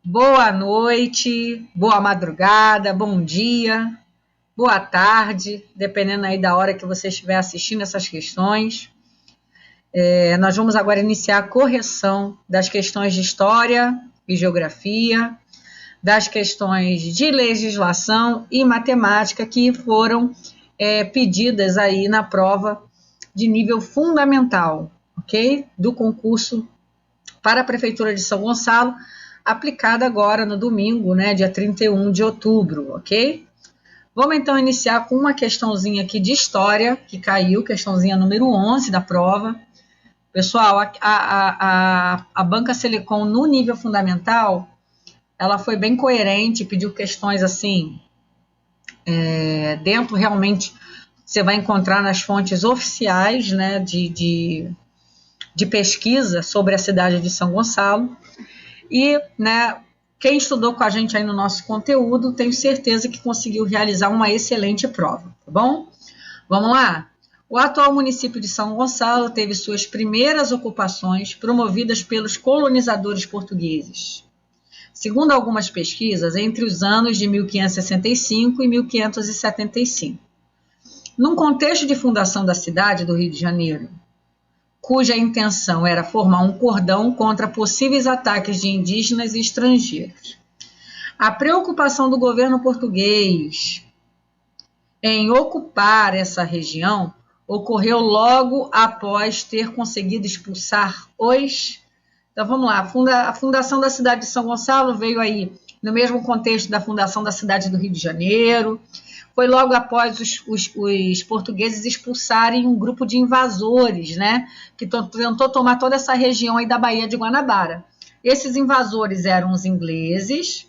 Boa noite, boa madrugada, bom dia, boa tarde, dependendo aí da hora que você estiver assistindo essas questões. Nós vamos agora iniciar a correção das questões de história e geografia, das questões de legislação e matemática que foram pedidas aí na prova de nível fundamental, ok? Do concurso para a Prefeitura de São Gonçalo, aplicada agora no domingo, né, dia 31 de outubro, ok? Vamos então iniciar com uma questãozinha aqui de história, que caiu, questãozinha número 11 da prova. Pessoal, a Banca Selecom no nível fundamental, ela foi bem coerente, pediu questões assim, dentro realmente, você vai encontrar nas fontes oficiais, né, de pesquisa sobre a cidade de São Gonçalo. E, né, quem estudou com a gente aí no nosso conteúdo, tenho certeza que conseguiu realizar uma excelente prova, tá bom? Vamos lá? O atual município de São Gonçalo teve suas primeiras ocupações promovidas pelos colonizadores portugueses. Segundo algumas pesquisas, entre os anos de 1565 e 1575. Num contexto de fundação da cidade do Rio de Janeiro, cuja intenção era formar um cordão contra possíveis ataques de indígenas e estrangeiros. A preocupação do governo português em ocupar essa região ocorreu logo após ter conseguido expulsar os... Então vamos lá, a fundação da cidade de São Gonçalo veio aí no mesmo contexto da fundação da cidade do Rio de Janeiro. Foi logo após os portugueses expulsarem um grupo de invasores, né, que tentou tomar toda essa região aí da Baía de Guanabara. Esses invasores eram os ingleses,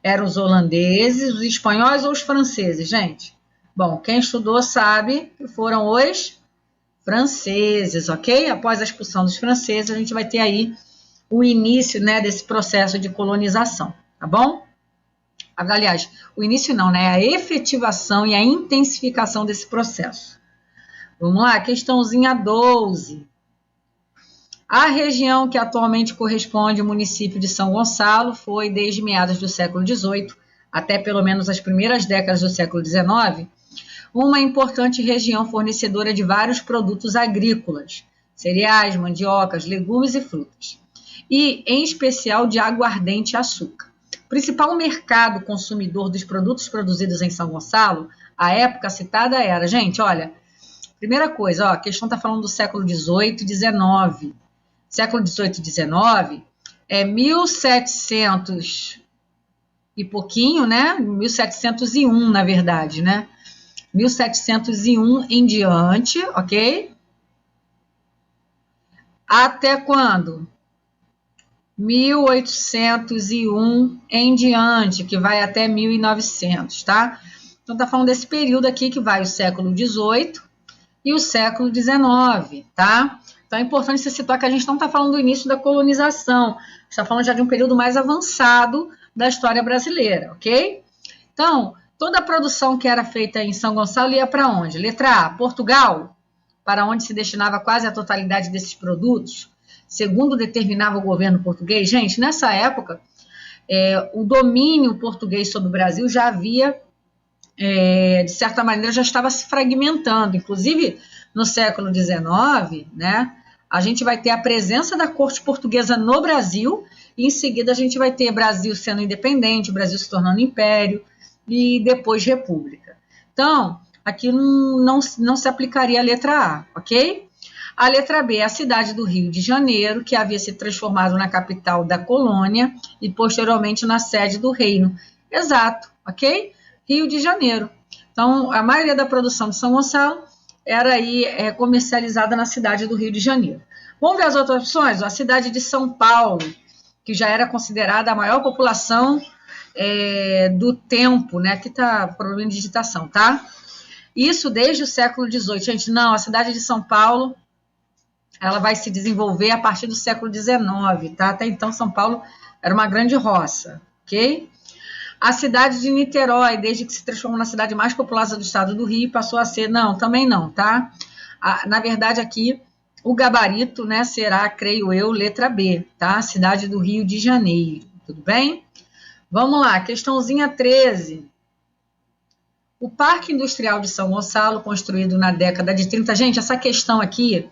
eram os holandeses, os espanhóis ou os franceses, gente? Bom, quem estudou sabe que foram os franceses, ok? Após a expulsão dos franceses, a gente vai ter aí o início, né, desse processo de colonização, tá bom? Aliás, o início não, né? A efetivação e a intensificação desse processo. Vamos lá, questãozinha 12. A região que atualmente corresponde ao município de São Gonçalo foi, desde meados do século XVIII até pelo menos as primeiras décadas do século XIX, uma importante região fornecedora de vários produtos agrícolas, cereais, mandiocas, legumes e frutas, e, em especial, de aguardente e açúcar. O principal mercado consumidor dos produtos produzidos em São Gonçalo, a época citada era, gente, olha, primeira coisa, ó, a questão está falando do século XVIII e XIX. Século XVIII e XIX é 1700 e pouquinho, né? 1701, na verdade, né? 1701 em diante, ok? Até quando? 1801 em diante, que vai até 1900, tá? Então, tá falando desse período aqui que vai o século XVIII e o século XIX, tá? Então, é importante você citar que a gente não está falando do início da colonização, está falando já de um período mais avançado da história brasileira, ok? Então, toda a produção que era feita em São Gonçalo ia para onde? Letra A, Portugal, para onde se destinava quase a totalidade desses produtos, segundo determinava o governo português. Gente, nessa época, o domínio português sobre o Brasil já havia, de certa maneira, já estava se fragmentando. Inclusive, no século XIX, né, a gente vai ter a presença da corte portuguesa no Brasil, e em seguida a gente vai ter Brasil sendo independente, Brasil se tornando império, e depois república. Então, aqui não se aplicaria a letra A, ok? A letra B é a cidade do Rio de Janeiro, que havia se transformado na capital da colônia e posteriormente na sede do reino. Exato, ok? Rio de Janeiro. Então, a maioria da produção de São Gonçalo era aí comercializada na cidade do Rio de Janeiro. Vamos ver as outras opções? A cidade de São Paulo, que já era considerada a maior população do tempo, né? Aqui está problema de digitação, tá? Isso desde o século XVIII. Gente, não, a cidade de São Paulo, ela vai se desenvolver a partir do século XIX, tá? Até então, São Paulo era uma grande roça, ok? A cidade de Niterói, desde que se transformou na cidade mais populosa do estado do Rio, passou a ser... Não, também não, tá? Na verdade, aqui, o gabarito, né, será, creio eu, letra B, tá? Cidade do Rio de Janeiro. Tudo bem? Vamos lá, questãozinha 13. O Parque Industrial de São Gonçalo, construído na década de 30. Gente, essa questão aqui,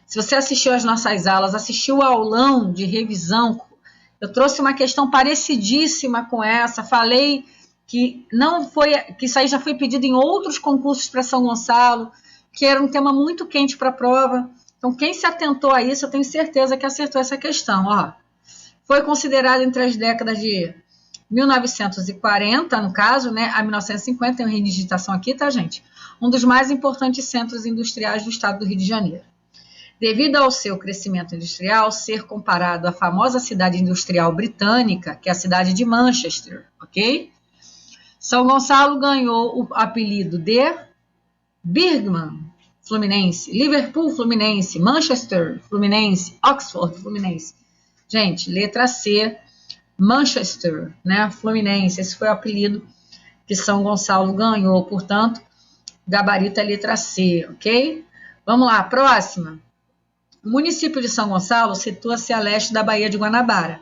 se você assistiu às nossas aulas, assistiu o aulão de revisão, eu trouxe uma questão parecidíssima com essa, falei que não foi, que isso aí já foi pedido em outros concursos para São Gonçalo, que era um tema muito quente para a prova. Então, quem se atentou a isso, eu tenho certeza que acertou essa questão. Ó, foi considerado entre as décadas de 1940, no caso, né, a 1950, tem uma redigitação aqui, tá, gente? Um dos mais importantes centros industriais do estado do Rio de Janeiro. Devido ao seu crescimento industrial ser comparado à famosa cidade industrial britânica, que é a cidade de Manchester, ok? São Gonçalo ganhou o apelido de Birmingham Fluminense, Liverpool Fluminense, Manchester Fluminense, Oxford Fluminense. Gente, letra C, Manchester, né, Fluminense, esse foi o apelido que São Gonçalo ganhou, portanto, gabarito é letra C, ok? Vamos lá, próxima. O município de São Gonçalo situa-se a leste da Baía de Guanabara,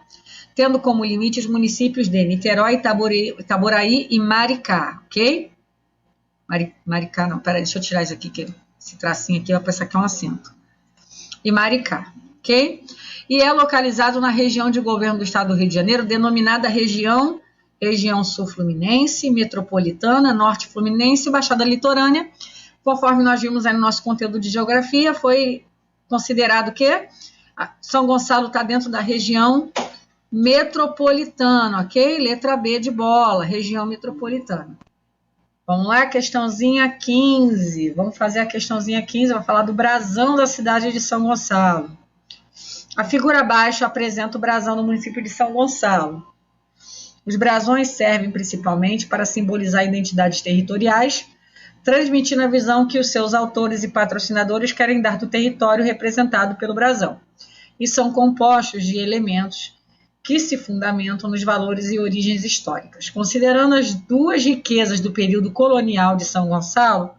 tendo como limite os municípios de Niterói, Itaboraí e Maricá, ok? Maricá não, peraí, deixa eu tirar isso aqui, que esse tracinho aqui vai pensar que é um acento. E Maricá, ok? E é localizado na região de governo do estado do Rio de Janeiro, denominada região Sul Fluminense, Metropolitana, Norte Fluminense e Baixada Litorânea. Conforme nós vimos aí no nosso conteúdo de geografia, foi considerado que São Gonçalo está dentro da região metropolitana, ok? Letra B de bola, região metropolitana. Vamos lá, questãozinha 15. Vamos fazer a questãozinha 15, vai falar do brasão da cidade de São Gonçalo. A figura abaixo apresenta o brasão do município de São Gonçalo. Os brasões servem principalmente para simbolizar identidades territoriais, transmitindo a visão que os seus autores e patrocinadores querem dar do território representado pelo brasão, e são compostos de elementos que se fundamentam nos valores e origens históricas. Considerando as duas riquezas do período colonial de São Gonçalo,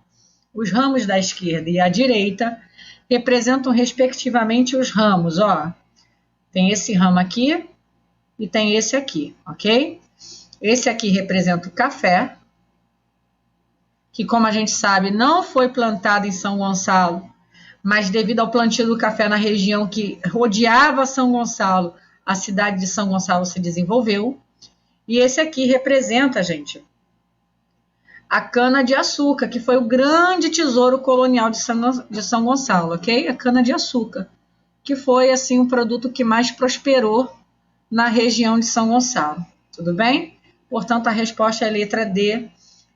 os ramos da esquerda e a direita representam respectivamente os ramos, ó, tem esse ramo aqui e tem esse aqui, ok? Esse aqui representa o café, que, como a gente sabe, não foi plantado em São Gonçalo, mas devido ao plantio do café na região que rodeava São Gonçalo, a cidade de São Gonçalo se desenvolveu. E esse aqui representa, gente, a cana-de-açúcar, que foi o grande tesouro colonial de São Gonçalo, ok? A cana-de-açúcar, que foi, assim, o produto que mais prosperou na região de São Gonçalo. Tudo bem? Portanto, a resposta é a letra D,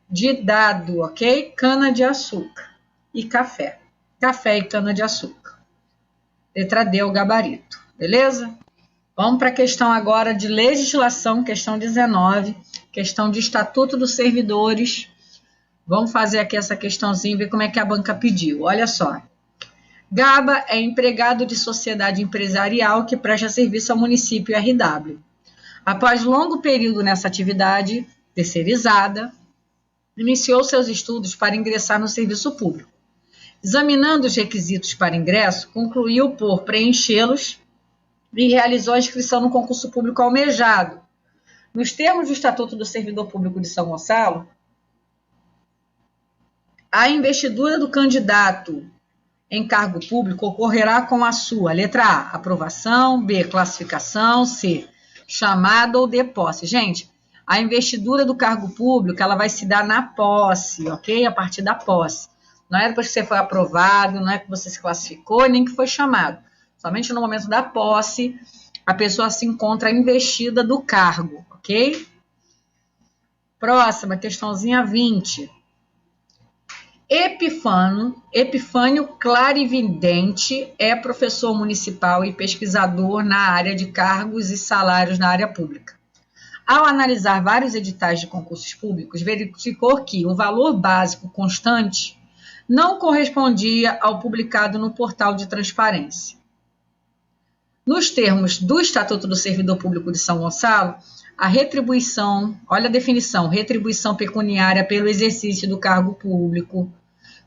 de dado, ok? Cana-de-açúcar e café. Café e cana-de-açúcar. Letra D é o gabarito, beleza? Vamos para a questão agora de legislação, questão 19, questão de Estatuto dos Servidores. Vamos fazer aqui essa questãozinha e ver como é que a banca pediu. Olha só. Gaba é empregado de sociedade empresarial que presta serviço ao município RW. Após longo período nessa atividade terceirizada, iniciou seus estudos para ingressar no serviço público. Examinando os requisitos para ingresso, concluiu por preenchê-los e realizou a inscrição no concurso público almejado. Nos termos do Estatuto do Servidor Público de São Gonçalo, a investidura do candidato em cargo público ocorrerá com a sua, letra A, aprovação, B, classificação, C, chamada ou de posse. Gente, a investidura do cargo público, ela vai se dar na posse, ok? A partir da posse. Não é depois que você foi aprovado, não é que você se classificou, nem que foi chamado. Somente no momento da posse, a pessoa se encontra investida do cargo, ok? Próxima, questãozinha 20. Epifânio Clarividente é professor municipal e pesquisador na área de cargos e salários na área pública. Ao analisar vários editais de concursos públicos, verificou que o valor básico constante não correspondia ao publicado no portal de transparência. Nos termos do Estatuto do Servidor Público de São Gonçalo, a retribuição, olha a definição, retribuição pecuniária pelo exercício do cargo público,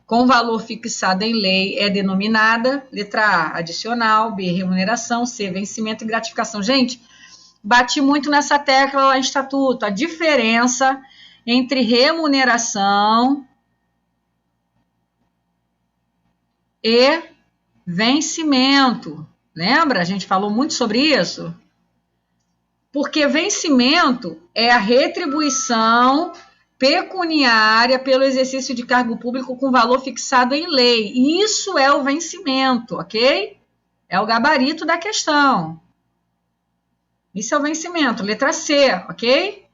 com valor fixado em lei, é denominada, letra A, adicional, B, remuneração, C, vencimento e gratificação. Gente, bati muito nessa tecla lá em estatuto, a diferença entre remuneração e vencimento. Lembra? A gente falou muito sobre isso? Porque vencimento é a retribuição pecuniária pelo exercício de cargo público com valor fixado em lei. Isso é o vencimento, ok? É o gabarito da questão. Isso é o vencimento, letra C, ok?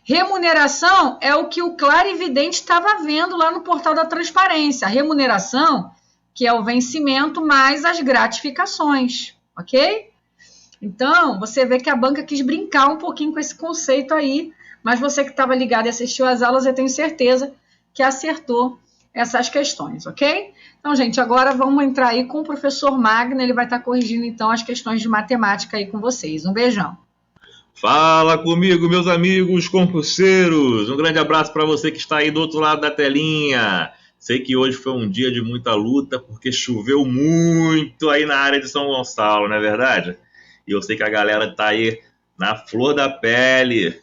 Remuneração é o que o clarividente estava vendo lá no portal da transparência. A remuneração, que é o vencimento mais as gratificações, ok? Então, você vê que a banca quis brincar um pouquinho com esse conceito aí, mas você que estava ligado e assistiu às aulas, eu tenho certeza que acertou essas questões, ok? Então, gente, agora vamos entrar aí com o professor Magno, ele vai estar corrigindo, então, as questões de matemática aí com vocês. Um beijão. Fala comigo, meus amigos concurseiros. Um grande abraço para você que está aí do outro lado da telinha. Sei que hoje foi um dia de muita luta, porque choveu muito aí na área de São Gonçalo, não é verdade? E eu sei que a galera está aí na flor da pele,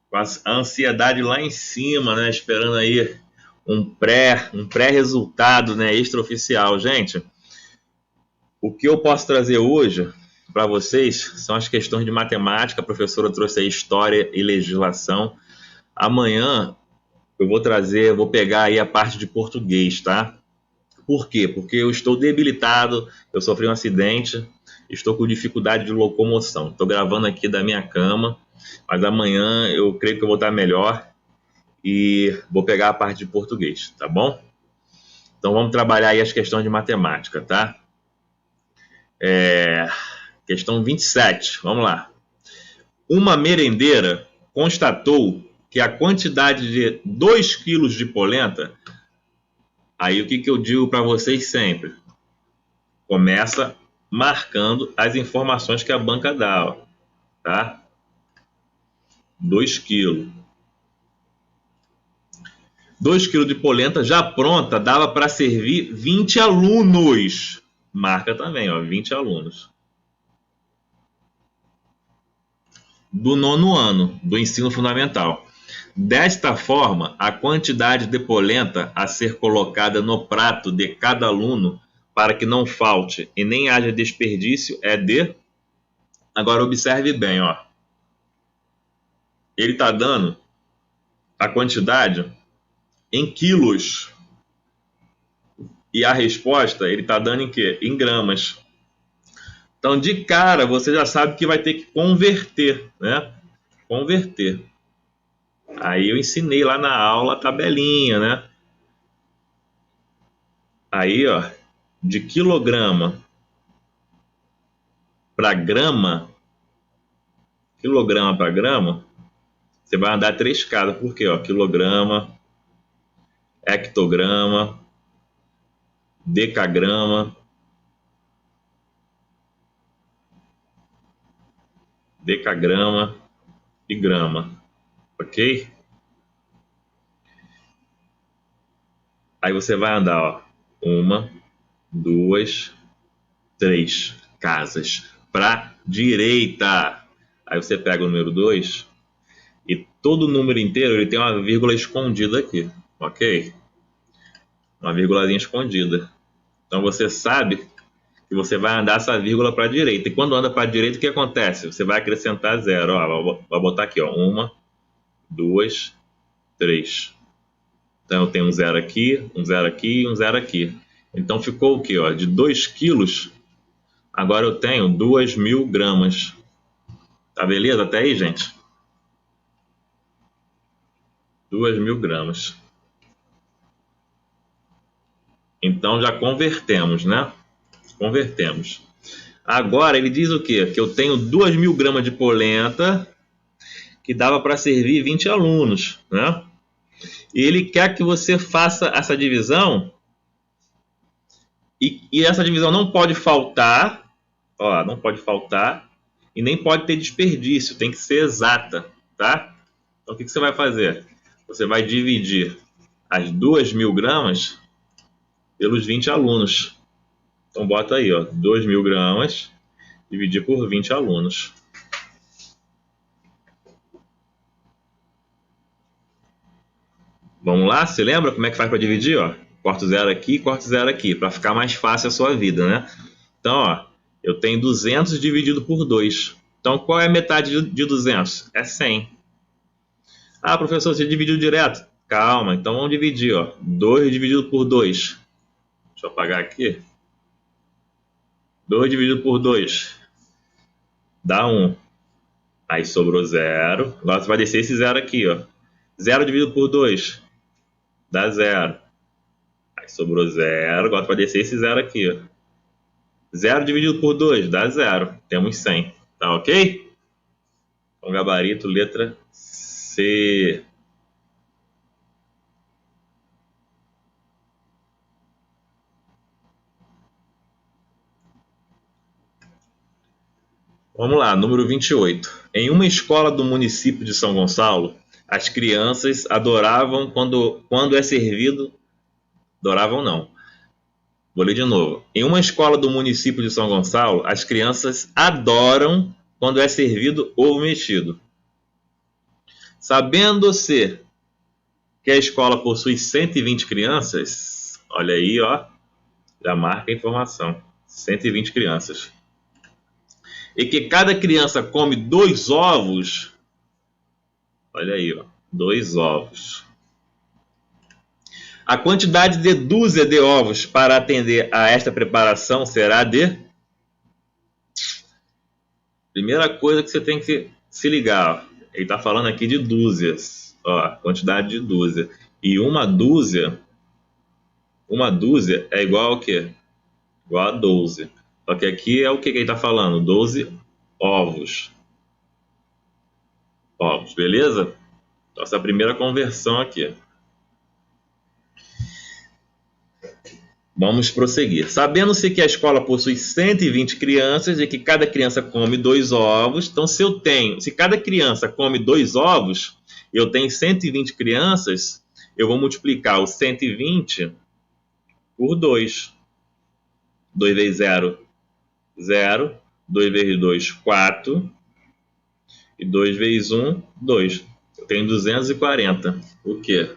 com a ansiedade lá em cima, né? Esperando aí um pré-resultado, né? Extraoficial. Gente, o que eu posso trazer hoje para vocês são as questões de matemática. A professora trouxe aí história e legislação. Amanhã eu vou pegar aí a parte de português, tá? Por quê? Porque eu estou debilitado, eu sofri um acidente, estou com dificuldade de locomoção. Estou gravando aqui da minha cama, mas amanhã eu creio que eu vou estar melhor e vou pegar a parte de português, tá bom? Então vamos trabalhar aí as questões de matemática, tá? Questão 27, vamos lá. Uma merendeira constatou que a quantidade de 2 quilos de polenta, aí o que eu digo para vocês sempre? Começa marcando as informações que a banca dá, ó, tá? 2 quilos. 2 quilos de polenta já pronta, dava para servir 20 alunos. Marca também, ó, 20 alunos. Do 9º ano do ensino fundamental. Desta forma, a quantidade de polenta a ser colocada no prato de cada aluno para que não falte e nem haja desperdício é de... Agora observe bem, ó. Ele está dando a quantidade em quilos. E a resposta ele está dando em quê? Em gramas. Então, de cara, você já sabe que vai ter que converter, né? Converter. Aí eu ensinei lá na aula a tabelinha, né? Aí, ó, de quilograma para grama, você vai andar 3 casas. Por quê? Ó, quilograma, hectograma, decagrama, e grama, ok? Aí você vai andar, ó, 1, 2, 3 casas para direita. Aí você pega o número 2 e todo número inteiro ele tem uma vírgula escondida aqui, ok? Uma vírgulazinha escondida. Então você sabe que você vai andar essa vírgula para a direita. E quando anda para a direita, o que acontece? Você vai acrescentar 0. Ó, vai botar aqui, ó, 1, 2, 3. Então eu tenho um 0 aqui, um 0 aqui e um 0 aqui. Então ficou o quê? Ó, de 2 quilos, agora eu tenho 2.000 gramas. Tá beleza até aí, gente? 2.000 gramas. Então já convertemos, né? Convertemos. Agora ele diz o quê? Que eu tenho 2.000 gramas de polenta que dava para servir 20 alunos, né? E ele quer que você faça essa divisão e essa divisão não pode faltar, ó, não pode faltar e nem pode ter desperdício, tem que ser exata, tá? Então o que você vai fazer? Você vai dividir as 2.000 gramas pelos 20 alunos. Então bota aí, ó, 2.000 gramas dividir por 20 alunos. Vamos lá? Se lembra como é que faz para dividir? Ó? Corta o 0 aqui, corta o 0 aqui, para ficar mais fácil a sua vida, né? Então, ó, eu tenho 200 dividido por 2. Então, qual é a metade de 200? É 100. Ah, professor, você dividiu direto? Calma, então vamos dividir, ó. 2 dividido por 2. Deixa eu apagar aqui. 2 dividido por 2 dá 1. Aí sobrou 0. Agora você vai descer esse 0 aqui, ó. 0 dividido por 2 dá 0. Aí sobrou 0. Agora você vai descer esse 0 aqui, ó. 0 dividido por 2 dá 0. Temos 100. Tá ok? Então, gabarito, letra C. Vamos lá, número 28. Em uma escola do município de São Gonçalo, as crianças adoravam quando é servido... Adoravam não. Vou ler de novo. Em uma escola do município de São Gonçalo, as crianças adoram quando é servido ovo mexido. Sabendo-se que a escola possui 120 crianças, olha aí, ó, já marca a informação. 120 crianças. E que cada criança come 2 ovos, olha aí, ó, 2 ovos. A quantidade de dúzia de ovos para atender a esta preparação será de... Primeira coisa que você tem que se ligar, ó, ele está falando aqui de dúzias, ó, quantidade de dúzia. E uma dúzia é igual ao quê? Igual a 12. Só que aqui é o que ele está falando, 12 ovos. Ovos, beleza? Então, essa é a primeira conversão aqui. Vamos prosseguir. Sabendo-se que a escola possui 120 crianças e que cada criança come 2 ovos, então se cada criança come 2 ovos, eu tenho 120 crianças, eu vou multiplicar o 120 por 2. 2 vezes 0, 0. 2 vezes 2, 4. E 2 vezes 1, 2. Eu tenho 240. O quê?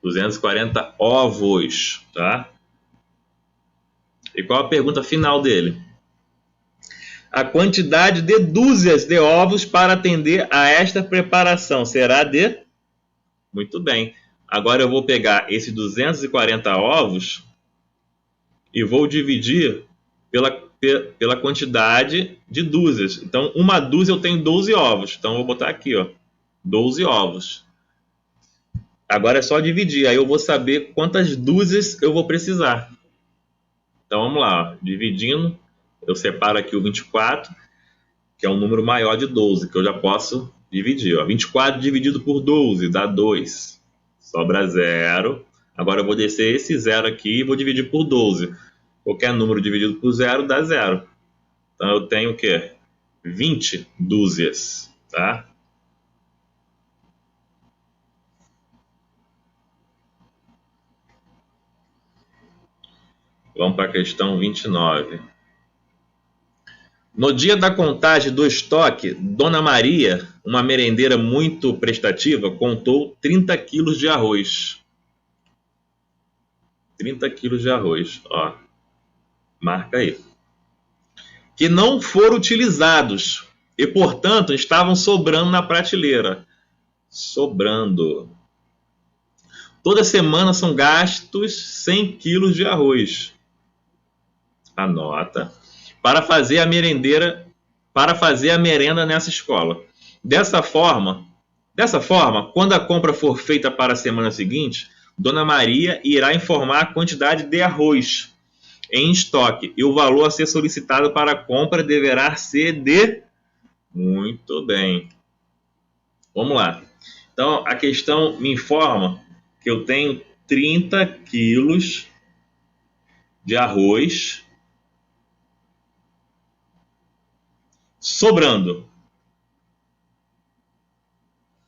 240 ovos, tá? E qual a pergunta final dele? A quantidade de dúzias de ovos para atender a esta preparação será de... Muito bem. Agora eu vou pegar esses 240 ovos e vou dividir pela quantidade de dúzias. Então, uma dúzia eu tenho 12 ovos. Então, eu vou botar aqui, ó, 12 ovos. Agora é só dividir. Aí eu vou saber quantas dúzias eu vou precisar. Então, vamos lá. Ó. Dividindo, eu separo aqui o 24, que é um número maior de 12, que eu já posso dividir. Ó. 24 dividido por 12 dá 2. Sobra 0. Agora eu vou descer esse 0 aqui e vou dividir por 12. Qualquer número dividido por 0 dá 0. Então, eu tenho o quê? 20 dúzias, tá? Vamos para a questão 29. No dia da contagem do estoque, Dona Maria, uma merendeira muito prestativa, contou 30 quilos de arroz. 30 quilos de arroz, ó. Marca aí. Que não foram utilizados e, portanto, estavam sobrando na prateleira. Sobrando. Toda semana são gastos 100 quilos de arroz. Anota. Para fazer a merenda nessa escola. Dessa forma, quando a compra for feita para a semana seguinte, Dona Maria irá informar a quantidade de arroz em estoque e o valor a ser solicitado para a compra deverá ser de... Muito bem. Vamos lá. Então, a questão me informa que eu tenho 30 quilos de arroz sobrando.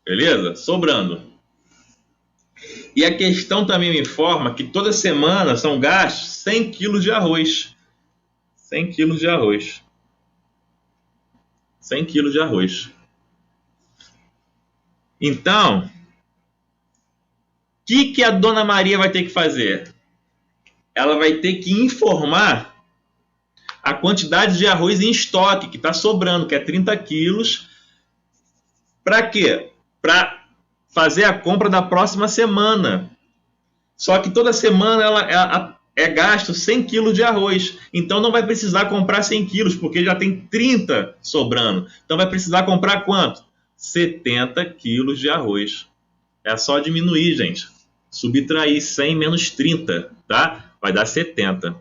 Beleza? Sobrando. E a questão também me informa que toda semana são gastos 100 quilos de arroz. 100 quilos de arroz. 100 quilos de arroz. Então, que a Dona Maria vai ter que fazer? Ela vai ter que informar a quantidade de arroz em estoque que está sobrando, que é 30 quilos. Para quê? Para fazer a compra da próxima semana. Só que toda semana ela é gasto 100 quilos de arroz. Então não vai precisar comprar 100 quilos, porque já tem 30 sobrando. Então vai precisar comprar quanto? 70 quilos de arroz. É só diminuir, gente. Subtrair 100 menos 30, tá? Vai dar 70.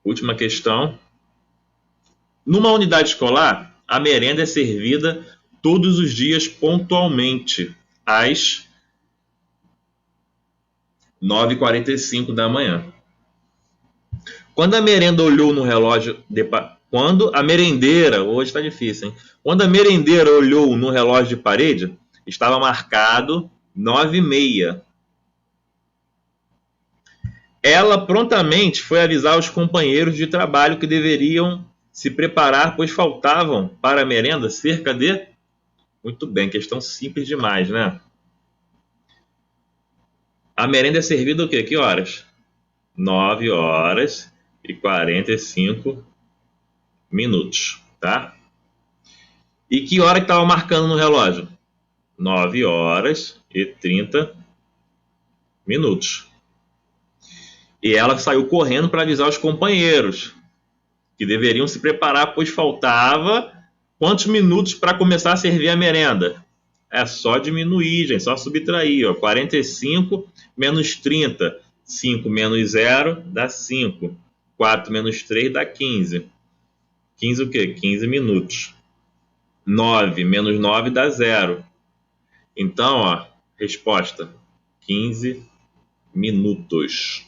Última questão. Numa unidade escolar, a merenda é servida todos os dias pontualmente, às 9h45 da manhã. Quando a merenda olhou no relógio... Quando a merendeira... Hoje está difícil, hein? Quando a merendeira olhou no relógio de parede, estava marcado 9h30. Ela prontamente foi avisar os companheiros de trabalho que deveriam se preparar, pois faltavam para a merenda cerca de... Muito bem, questão simples demais, né? A merenda é servida o quê? Que horas? 9h45, tá? E que hora que estava marcando no relógio? 9h30. E ela saiu correndo para avisar os companheiros que deveriam se preparar, pois faltava quantos minutos para começar a servir a merenda? É só diminuir, gente, só subtrair. 45 menos 30. 5 menos 0 dá 5. 4 menos 3 dá 15. 15 o quê? 15 minutos. 9 menos 9 dá 0. Então, resposta: 15 minutos.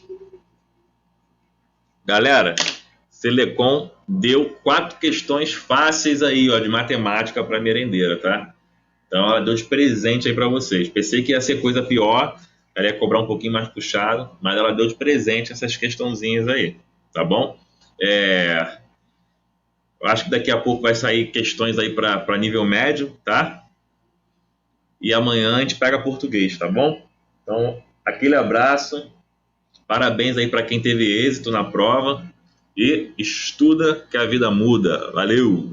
Galera, Selecom deu 4 questões fáceis aí, de matemática para merendeira, tá? Então ela deu de presente aí para vocês. Pensei que ia ser coisa pior, ela ia cobrar um pouquinho mais puxado, mas ela deu de presente essas questãozinhas aí, tá bom? Eu acho que daqui a pouco vai sair questões aí para nível médio, tá? E amanhã a gente pega português, tá bom? Então, aquele abraço, parabéns aí para quem teve êxito na prova e estuda que a vida muda. Valeu!